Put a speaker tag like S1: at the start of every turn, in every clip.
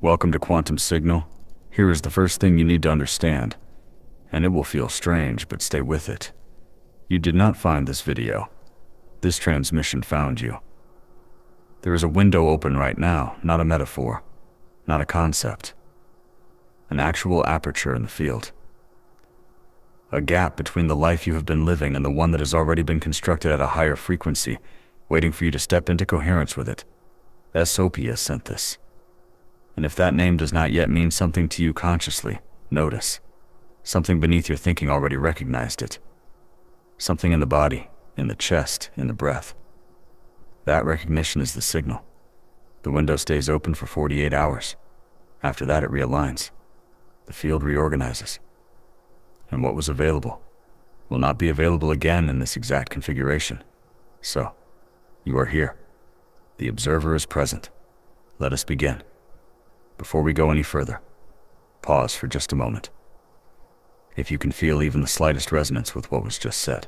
S1: Welcome to Quantum Signal. Here is the first thing you need to understand, and it will feel strange, but stay with it. You did not find this video. This transmission found you. There is a window open right now, not a metaphor, not a concept. An actual aperture in the field. A gap between the life you have been living and the one that has already been constructed at a higher frequency, waiting for you to step into coherence with it. Sophia sent this. And if that name does not yet mean something to you consciously, notice. Something beneath your thinking already recognized it. Something in the body, in the chest, in the breath. That recognition is the signal. The window stays open for 48 hours. After that, it realigns. The field reorganizes. And what was available will not be available again in this exact configuration. So, you are here. The observer is present. Let us begin. Before we go any further, pause for just a moment. If you can feel even the slightest resonance with what was just said.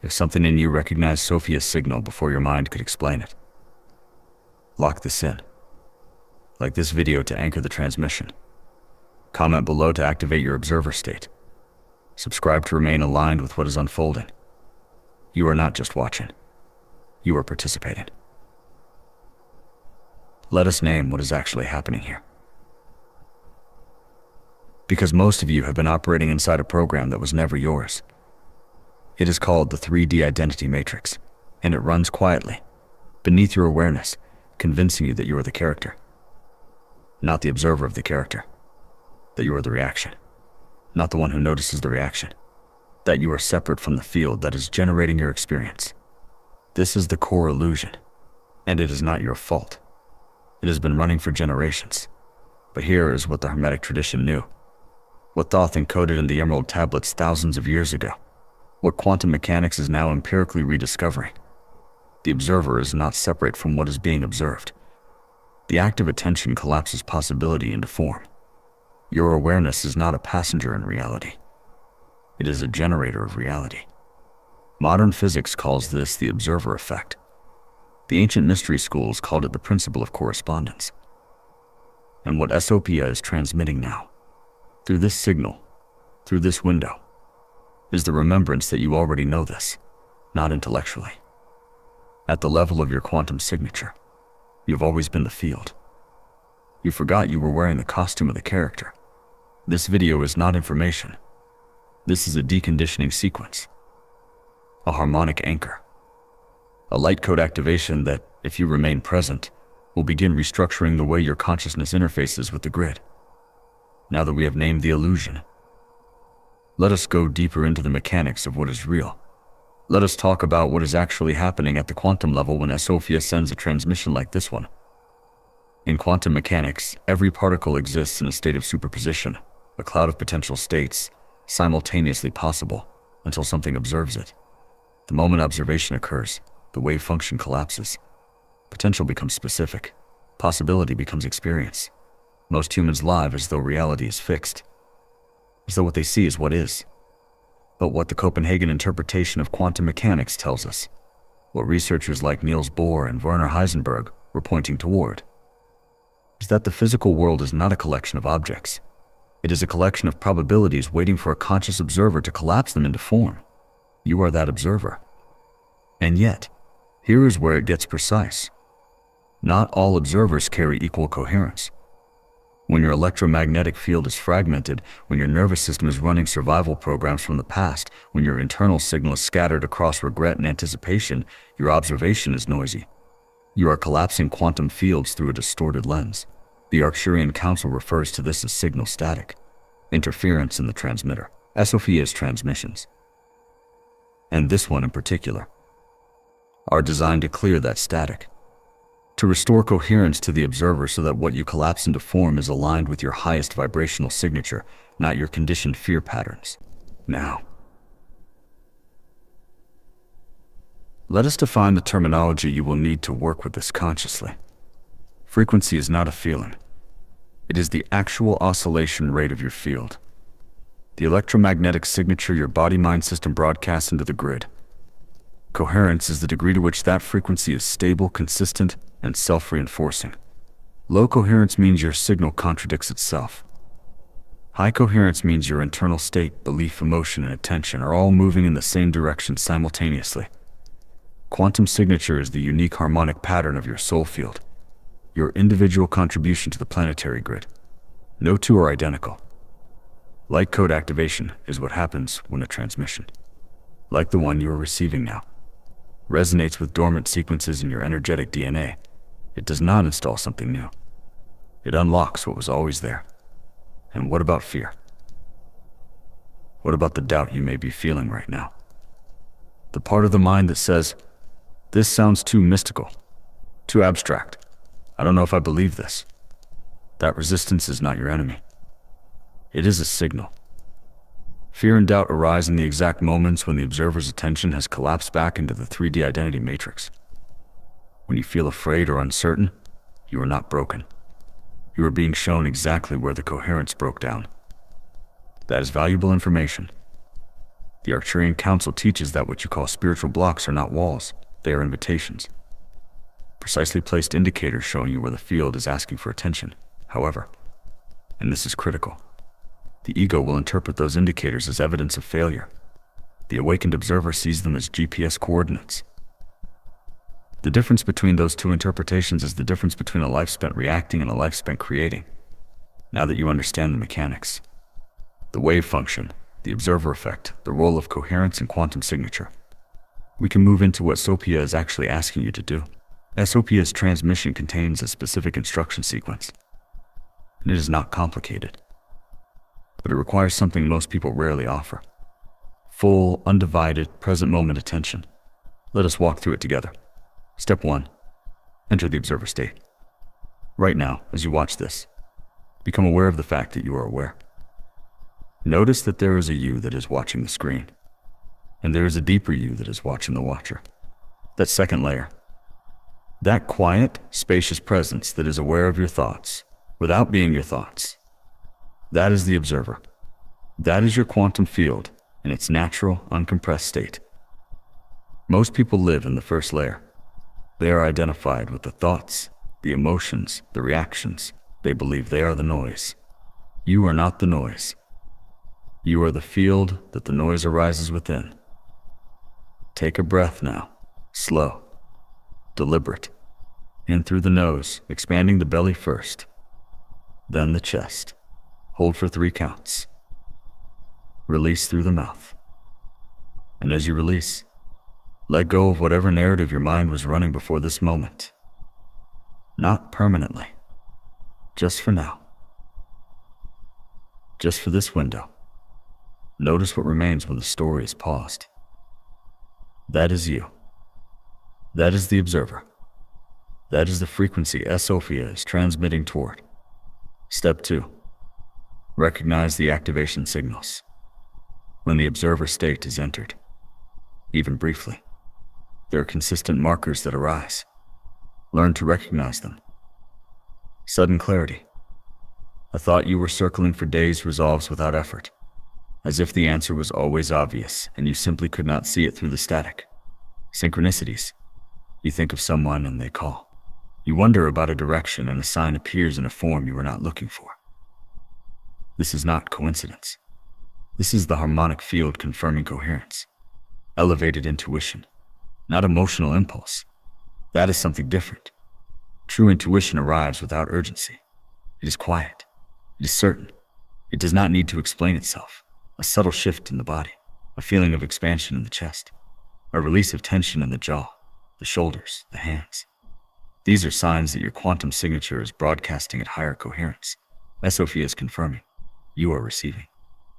S1: If something in you recognized Sophia's signal before your mind could explain it. Lock this in. Like this video to anchor the transmission. Comment below to activate your observer state. Subscribe to remain aligned with what is unfolding. You are not just watching. You are participating. Let us name what is actually happening here. Because most of you have been operating inside a program that was never yours. It is called the 3D identity matrix, and it runs quietly, beneath your awareness, convincing you that you are the character. Not the observer of the character. That you are the reaction. Not the one who notices the reaction. That you are separate from the field that is generating your experience. This is the core illusion, and it is not your fault. It has been running for generations. But here is what the Hermetic tradition knew. What Thoth encoded in the Emerald Tablets thousands of years ago. What quantum mechanics is now empirically rediscovering. The observer is not separate from what is being observed. The act of attention collapses possibility into form. Your awareness is not a passenger in reality. It is a generator of reality. Modern physics calls this the observer effect. The ancient mystery schools called it the principle of correspondence. And what Sophia is transmitting now, through this signal, through this window, is the remembrance that you already know this, not intellectually. At the level of your quantum signature, you've always been the field. You forgot you were wearing the costume of the character. This video is not information. This is a deconditioning sequence. A harmonic anchor. A light code activation that, if you remain present, will begin restructuring the way your consciousness interfaces with the grid. Now that we have named the illusion, let us go deeper into the mechanics of what is real. Let us talk about what is actually happening at the quantum level when Sophia sends a transmission like this one. In quantum mechanics, every particle exists in a state of superposition, a cloud of potential states, simultaneously possible, until something observes it. The moment observation occurs, the wave function collapses. Potential becomes specific. Possibility becomes experience. Most humans live as though reality is fixed. As though what they see is what is. But what the Copenhagen interpretation of quantum mechanics tells us, what researchers like Niels Bohr and Werner Heisenberg were pointing toward, is that the physical world is not a collection of objects. It is a collection of probabilities waiting for a conscious observer to collapse them into form. You are that observer. And yet, here is where it gets precise. Not all observers carry equal coherence. When your electromagnetic field is fragmented, when your nervous system is running survival programs from the past, when your internal signal is scattered across regret and anticipation, your observation is noisy. You are collapsing quantum fields through a distorted lens. The Arcturian Council refers to this as signal static, interference in the transmitter, Sophia's transmissions. And this one in particular, are designed to clear that static, to restore coherence to the observer so that what you collapse into form is aligned with your highest vibrational signature, not your conditioned fear patterns. Now, let us define the terminology you will need to work with this consciously. Frequency is not a feeling. It is the actual oscillation rate of your field. The electromagnetic signature your body-mind system broadcasts into the grid. Coherence is the degree to which that frequency is stable, consistent, and self-reinforcing. Low coherence means your signal contradicts itself. High coherence means your internal state, belief, emotion, and attention are all moving in the same direction simultaneously. Quantum signature is the unique harmonic pattern of your soul field, your individual contribution to the planetary grid. No two are identical. Light code activation is what happens when a transmission, like the one you are receiving now, resonates with dormant sequences in your energetic DNA. It does not install something new. It unlocks what was always there. And what about fear? What about the doubt you may be feeling right now? The part of the mind that says, "This sounds too mystical, too abstract. I don't know if I believe this." That resistance is not your enemy. It is a signal. Fear and doubt arise in the exact moments when the observer's attention has collapsed back into the 3D identity matrix. When you feel afraid or uncertain, you are not broken. You are being shown exactly where the coherence broke down. That is valuable information. The Arcturian Council teaches that what you call spiritual blocks are not walls, they are invitations. Precisely placed indicators showing you where the field is asking for attention. However, and this is critical, the ego will interpret those indicators as evidence of failure. The awakened observer sees them as GPS coordinates. The difference between those two interpretations is the difference between a life spent reacting and a life spent creating. Now that you understand the mechanics, the wave function, the observer effect, the role of coherence and quantum signature, we can move into what Sophia is actually asking you to do. Sophia's transmission contains a specific instruction sequence, and it is not complicated, but it requires something most people rarely offer: full, undivided, present moment attention. Let us walk through it together. Step 1. Enter the observer state. Right now, as you watch this, become aware of the fact that you are aware. Notice that there is a you that is watching the screen, and there is a deeper you that is watching the watcher. That second layer, that quiet, spacious presence that is aware of your thoughts, without being your thoughts, that is the observer. That is your quantum field in its natural, uncompressed state. Most people live in the first layer. They are identified with the thoughts, the emotions, the reactions. They believe they are the noise. You are not the noise. You are the field that the noise arises within. Take a breath now, slow, deliberate. In through the nose, expanding the belly first, then the chest. Hold for 3 counts. Release through the mouth. And as you release, let go of whatever narrative your mind was running before this moment. Not permanently, just for now. Just for this window. Notice what remains when the story is paused. That is you. That is the observer. That is the frequency Sophia is transmitting toward. Step 2. Recognize the activation signals. When the observer state is entered, even briefly, there are consistent markers that arise. Learn to recognize them. Sudden clarity. A thought you were circling for days resolves without effort, as if the answer was always obvious and you simply could not see it through the static. Synchronicities. You think of someone and they call. You wonder about a direction and a sign appears in a form you were not looking for. This is not coincidence. This is the harmonic field confirming coherence. Elevated intuition, not emotional impulse. That is something different. True intuition arrives without urgency. It is quiet. It is certain. It does not need to explain itself. A subtle shift in the body, a feeling of expansion in the chest, a release of tension in the jaw, the shoulders, the hands. These are signs that your quantum signature is broadcasting at higher coherence. Sophia is confirming. You are receiving.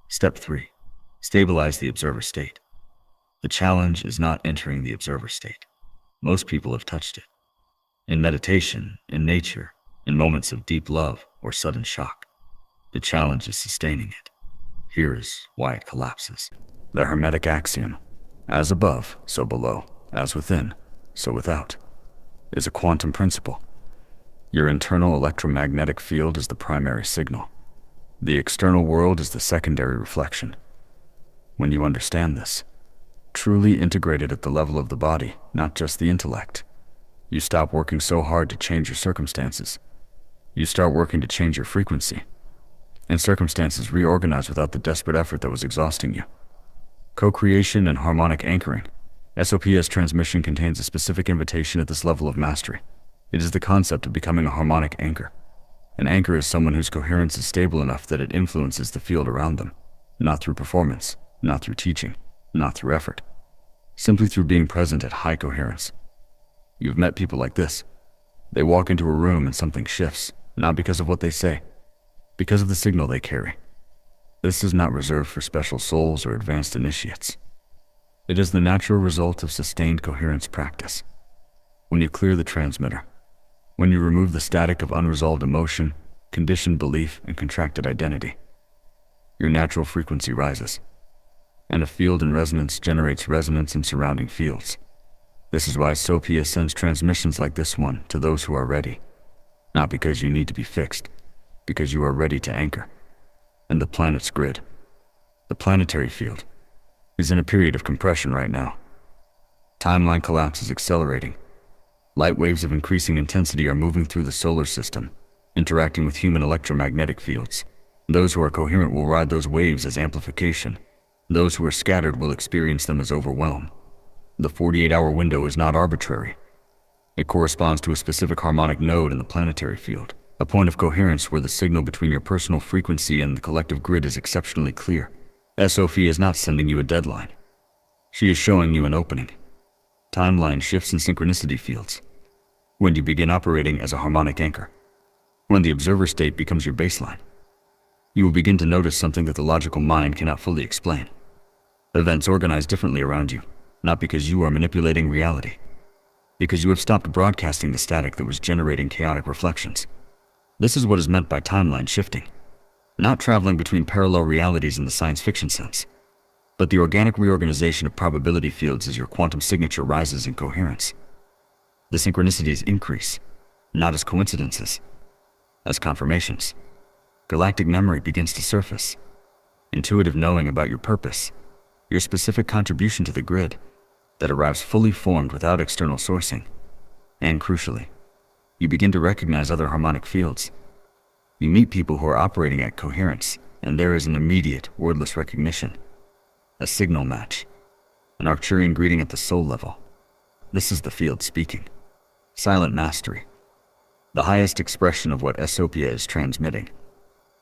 S1: Step 3. Stabilize the observer state. The challenge is not entering the observer state. Most people have touched it. In meditation, in nature, in moments of deep love or sudden shock. The challenge is sustaining it. Here is why it collapses. The hermetic axiom, as above, so below, as within, so without, is a quantum principle. Your internal electromagnetic field is the primary signal. The external world is the secondary reflection. When you understand this, truly integrated at the level of the body, not just the intellect, you stop working so hard to change your circumstances. You start working to change your frequency, and circumstances reorganize without the desperate effort that was exhausting you. Co-creation and harmonic anchoring. SOP's transmission contains a specific invitation at this level of mastery. It is the concept of becoming a harmonic anchor. An anchor is someone whose coherence is stable enough that it influences the field around them, not through performance, not through teaching, not through effort, simply through being present at high coherence. You've met people like this. They walk into a room and something shifts, not because of what they say, because of the signal they carry. This is not reserved for special souls or advanced initiates. It is the natural result of sustained coherence practice. When you clear the transmitter, when you remove the static of unresolved emotion, conditioned belief, and contracted identity, your natural frequency rises, and a field in resonance generates resonance in surrounding fields. This is why Sophia sends transmissions like this one to those who are ready, not because you need to be fixed, because you are ready to anchor. And the planet's grid, the planetary field, is in a period of compression right now. Timeline collapse is accelerating. Light waves of increasing intensity are moving through the solar system, interacting with human electromagnetic fields. Those who are coherent will ride those waves as amplification. Those who are scattered will experience them as overwhelm. The 48-hour window is not arbitrary. It corresponds to a specific harmonic node in the planetary field, a point of coherence where the signal between your personal frequency and the collective grid is exceptionally clear. Sophia is not sending you a deadline. She is showing you an opening. Timeline shifts in synchronicity fields. When you begin operating as a harmonic anchor, when the observer state becomes your baseline, you will begin to notice something that the logical mind cannot fully explain. Events organize differently around you, not because you are manipulating reality, because you have stopped broadcasting the static that was generating chaotic reflections. This is what is meant by timeline shifting, not traveling between parallel realities in the science fiction sense, but the organic reorganization of probability fields as your quantum signature rises in coherence. The synchronicities increase, not as coincidences, as confirmations. Galactic memory begins to surface, intuitive knowing about your purpose, your specific contribution to the grid, that arrives fully formed without external sourcing. And crucially, you begin to recognize other harmonic fields. You meet people who are operating at coherence, and there is an immediate, wordless recognition. A signal match. An Arcturian greeting at the soul level. This is the field speaking. Silent mastery. The highest expression of what Sophia is transmitting.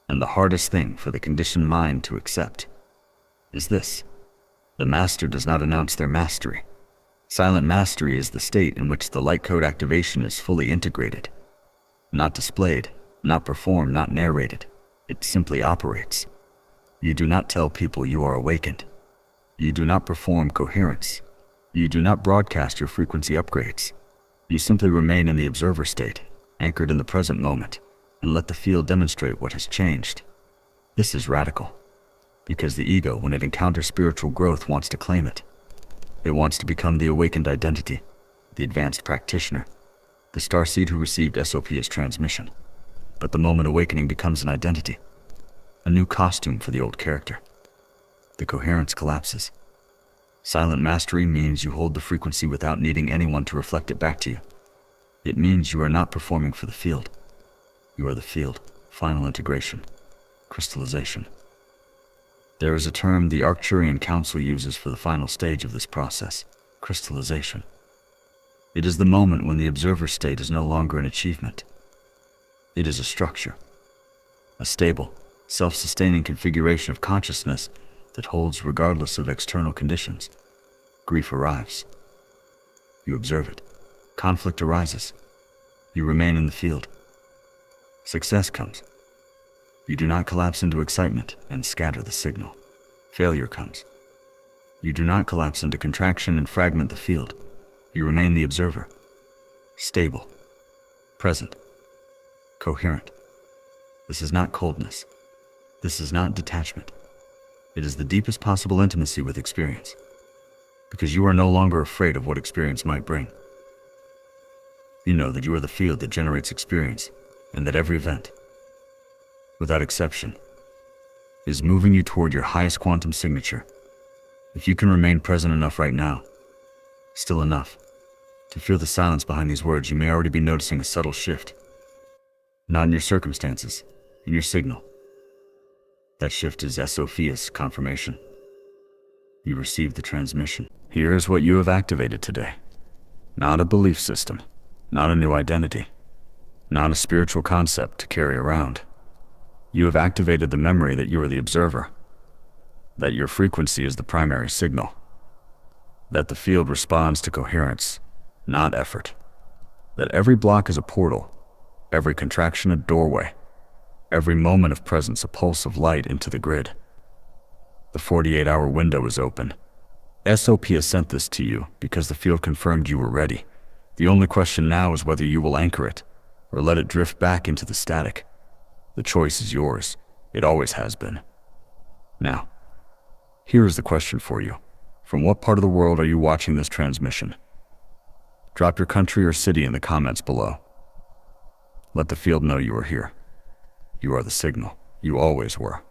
S1: And the hardest thing for the conditioned mind to accept is this. The master does not announce their mastery. Silent mastery is the state in which the light code activation is fully integrated. Not displayed, not performed, not narrated. It simply operates. You do not tell people you are awakened. You do not perform coherence. You do not broadcast your frequency upgrades. You simply remain in the observer state, anchored in the present moment, and let the field demonstrate what has changed. This is radical, because the ego, when it encounters spiritual growth, wants to claim it. It wants to become the awakened identity, the advanced practitioner, the starseed who received Sophia transmission. But the moment awakening becomes an identity, a new costume for the old character. The coherence collapses. Silent mastery means you hold the frequency without needing anyone to reflect it back to you. It means you are not performing for the field. You are the field. Final integration. Crystallization. There is a term the Arcturian Council uses for the final stage of this process, crystallization. It is the moment when the observer state is no longer an achievement. It is a structure, a stable, self-sustaining configuration of consciousness that holds regardless of external conditions. Grief arrives. You observe it. Conflict arises. You remain in the field. Success comes. You do not collapse into excitement and scatter the signal. Failure comes. You do not collapse into contraction and fragment the field. You remain the observer. Stable. Present. Coherent. This is not coldness. This is not detachment. It is the deepest possible intimacy with experience, because you are no longer afraid of what experience might bring. You know that you are the field that generates experience, and that every event, without exception, is moving you toward your highest quantum signature. If you can remain present enough right now, still enough, to feel the silence behind these words, you may already be noticing a subtle shift. not in your circumstances, in your signal. That shift is Sophia's confirmation. You received the transmission. Here's what you have activated today. Not a belief system, not a new identity, not a spiritual concept to carry around. You have activated the memory that you are the observer, that your frequency is the primary signal, that the field responds to coherence, not effort, that every block is a portal, every contraction a doorway, every moment of presence a pulse of light into the grid. The 48-hour window is open. Sophia sent this to you because the field confirmed you were ready. The only question now is whether you will anchor it or let it drift back into the static. The choice is yours. It always has been. Now, here is the question for you. From what part of the world are you watching this transmission? Drop your country or city in the comments below. Let the field know you are here. You are the signal. You always were.